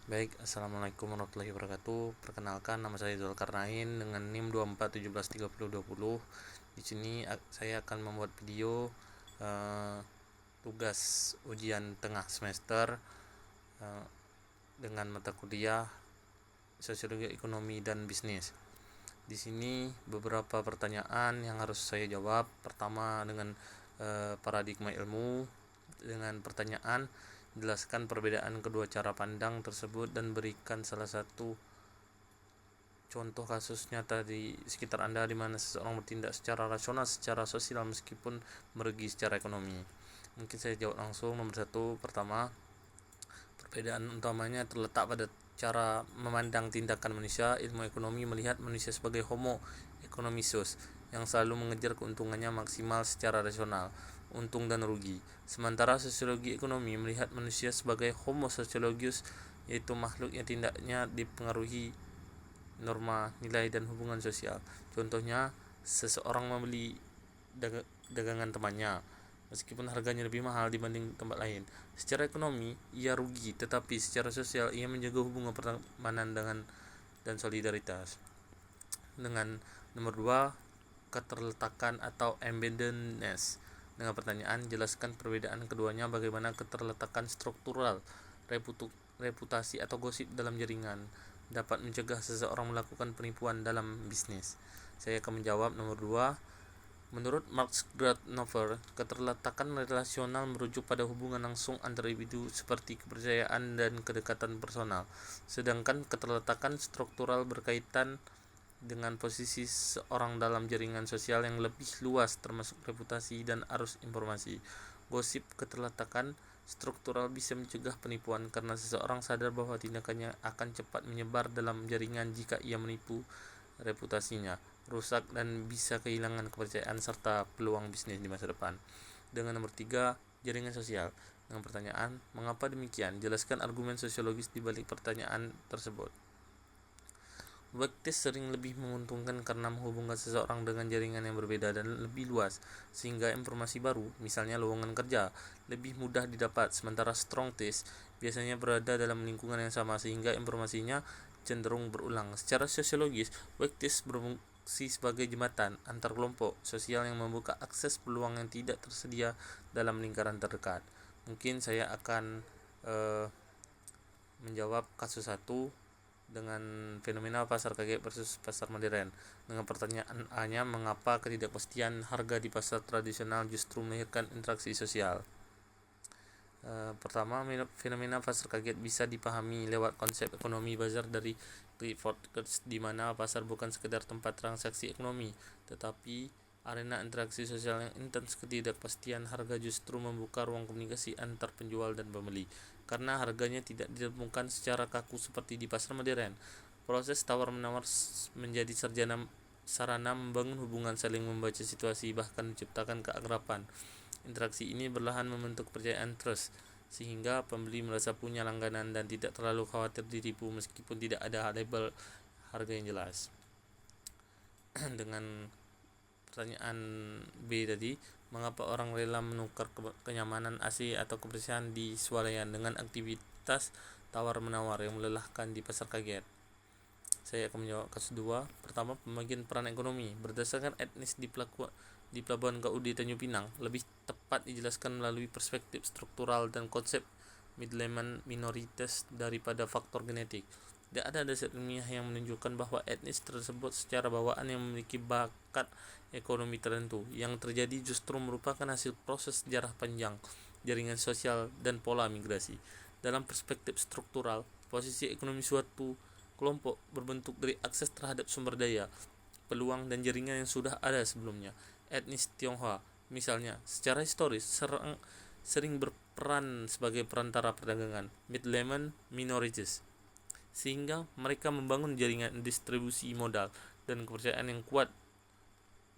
Baik, Assalamualaikum warahmatullahi wabarakatuh. Perkenalkan, nama saya Zulkarnain dengan NIM 24173020. Di sini saya akan membuat video tugas ujian tengah semester dengan mata kuliah Sosiologi, Ekonomi, dan Bisnis. Di sini beberapa pertanyaan yang harus saya jawab. Pertama dengan paradigma ilmu, dengan pertanyaan jelaskan perbedaan kedua cara pandang tersebut dan berikan salah satu contoh kasus nyata di sekitar Anda di mana seseorang bertindak secara rasional, secara sosial meskipun merugi secara ekonomi. Mungkin saya jawab langsung. Nomor satu, pertama, perbedaan utamanya terletak pada cara memandang tindakan manusia. Ilmu ekonomi melihat manusia sebagai homo economicus yang selalu mengejar keuntungannya maksimal secara rasional, untung dan rugi. Sementara sosiologi ekonomi melihat manusia sebagai homo sociologius, yaitu makhluk yang tindaknya dipengaruhi norma, nilai, dan hubungan sosial. Contohnya, seseorang membeli dagangan temannya meskipun harganya lebih mahal dibanding tempat lain. Secara ekonomi, ia rugi, tetapi secara sosial ia menjaga hubungan pertemanan dan solidaritas. Dengan nomor 2, keterletakan atau embeddedness. Dengan pertanyaan, jelaskan perbedaan keduanya, bagaimana keterletakan struktural, reputasi atau gosip dalam jaringan dapat mencegah seseorang melakukan penipuan dalam bisnis. Saya akan menjawab nomor 2. Menurut Marx Granover, keterletakan relasional merujuk pada hubungan langsung antar individu seperti kepercayaan dan kedekatan personal, sedangkan keterletakan struktural berkaitan dengan posisi seorang dalam jaringan sosial yang lebih luas termasuk reputasi dan arus informasi. Gosip keterletakan struktural bisa mencegah penipuan karena seseorang sadar bahwa tindakannya akan cepat menyebar dalam jaringan jika ia menipu reputasinya rusak dan bisa kehilangan kepercayaan serta peluang bisnis di masa depan. Dengan nomor 3, jaringan sosial. Dengan pertanyaan, mengapa demikian? Jelaskan argumen sosiologis di balik pertanyaan tersebut. Workplace sering lebih menguntungkan karena menghubungkan seseorang dengan jaringan yang berbeda dan lebih luas, sehingga informasi baru, misalnya lowongan kerja, lebih mudah didapat. Sementara strong taste biasanya berada dalam lingkungan yang sama, sehingga informasinya cenderung berulang. Secara sosiologis, workplace berfungsi sebagai jembatan antar kelompok sosial yang membuka akses peluang yang tidak tersedia dalam lingkaran terdekat. Mungkin saya akan menjawab kasus 1 dengan fenomena pasar kaget versus pasar modern. Dengan pertanyaan A-nya, mengapa ketidakpastian harga di pasar tradisional justru melahirkan interaksi sosial? Pertama, fenomena pasar kaget bisa dipahami lewat konsep ekonomi bazar dari Clifford Geertz, di mana pasar bukan sekedar tempat transaksi ekonomi, tetapi arena interaksi sosial yang intens. Ketidakpastian harga justru membuka ruang komunikasi antar penjual dan pembeli, karena harganya tidak ditemukan secara kaku seperti di pasar modern. Proses tawar-menawar menjadi sarana membangun hubungan, saling membaca situasi, bahkan menciptakan keakraban. Interaksi ini perlahan membentuk kepercayaan trust, sehingga pembeli merasa punya langganan dan tidak terlalu khawatir ditipu meskipun tidak ada label harga yang jelas. Dengan pertanyaan B tadi, mengapa orang rela menukar kenyamanan AC atau kebersihan di swalayan dengan aktivitas tawar-menawar yang melelahkan di pasar kaget? Saya akan menjawab kasus 2. Pertama, pembagian peran ekonomi berdasarkan etnis di Pelabuhan KUD Tanjung Pinang lebih tepat dijelaskan melalui perspektif struktural dan konsep midland minoritas daripada faktor genetik. Tidak ada dasar ilmiah yang menunjukkan bahwa etnis tersebut secara bawaan yang memiliki bakat ekonomi tertentu. Yang terjadi justru merupakan hasil proses sejarah panjang, jaringan sosial, dan pola migrasi. Dalam perspektif struktural, posisi ekonomi suatu kelompok berbentuk dari akses terhadap sumber daya, peluang, dan jaringan yang sudah ada sebelumnya. Etnis Tionghoa, misalnya, secara historis sering berperan sebagai perantara perdagangan, midland minorities, sehingga mereka membangun jaringan distribusi modal dan kepercayaan yang kuat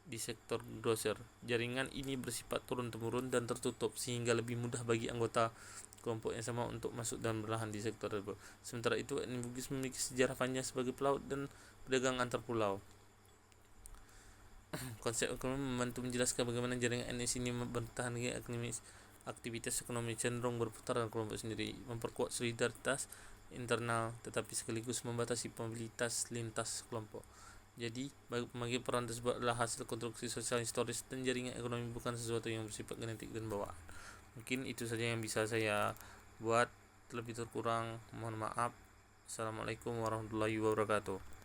di sektor grosir. Jaringan ini bersifat turun-temurun dan tertutup, sehingga lebih mudah bagi anggota kelompok yang sama untuk masuk dan berlahan di sektor tersebut. Sementara itu, etnis Bugis memiliki sejarah panjang sebagai pelaut dan pedagang antar pulau. Konsep ekonomi membantu menjelaskan bagaimana jaringan etnis ini bertahan hingga aktivitas ekonomi cenderung berputar dalam kelompok sendiri, memperkuat solidaritas internal, tetapi sekaligus membatasi mobilitas lintas kelompok. Jadi, bagi peran tersebut adalah hasil konstruksi sosial historis dan jaringan ekonomi, bukan sesuatu yang bersifat genetik dan bawaan. Mungkin itu saja yang bisa saya buat, lebih terkurang mohon maaf. Assalamualaikum warahmatullahi wabarakatuh.